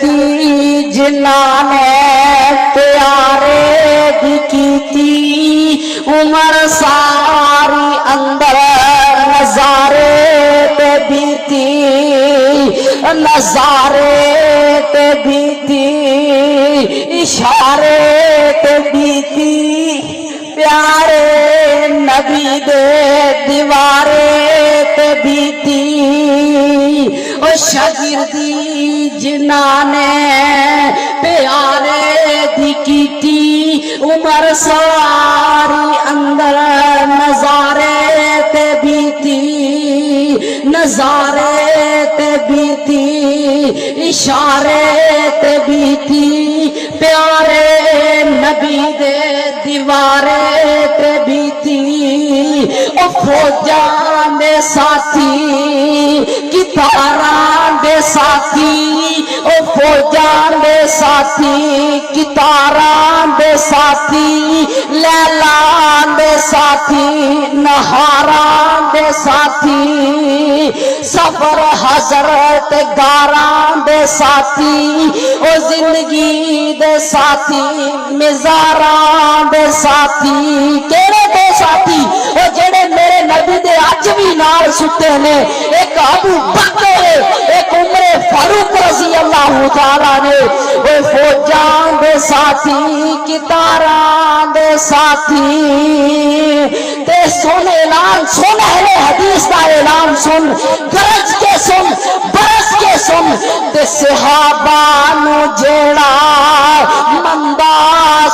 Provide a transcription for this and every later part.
दी जिन्हाने प्यारे दी कीती उमर सारी अंदर नजारे ते बीती नजारे ते बीती इशारे ते बीती प्यारे नबी दे दीवारे ते बीती ओ शागिर्दी जिन्हाने प्यारे दी कीती उमर सारी अंदर नजारे ते बीती नजारे ते बीती इशारे ते बीती प्यारे नबी दे दीवारे ते बीती ओ फौजां दे साथी कितारां दे साथी ओ फौजां दे साथी कितारां दे साथी लैलां दे साथी नहारां दे साथी सफर हजरत गारां दे साथी ओ जिंदगी दे साथी मिजारां दे साथी केड़े दे साथी ओ जेड़े मेरे नबी दे अज भी नाल सुते ने एक अबू बकर एक उमरे फारूक रजी अल्लाह तआला ने ओ फौजां दे साथी कितारां दे साथी ते सुन ऐलान सुन अहले हदीस का ऐलान सुन गरज के सुन बरस के सुन ते सहाबा नु जेड़ा मंदा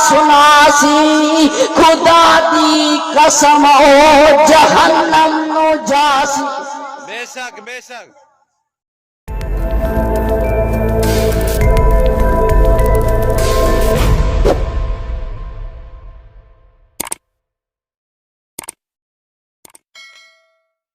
सुनासी खुदा दी कसम ओ जहन्नम नु जासी। बेशक बेशक।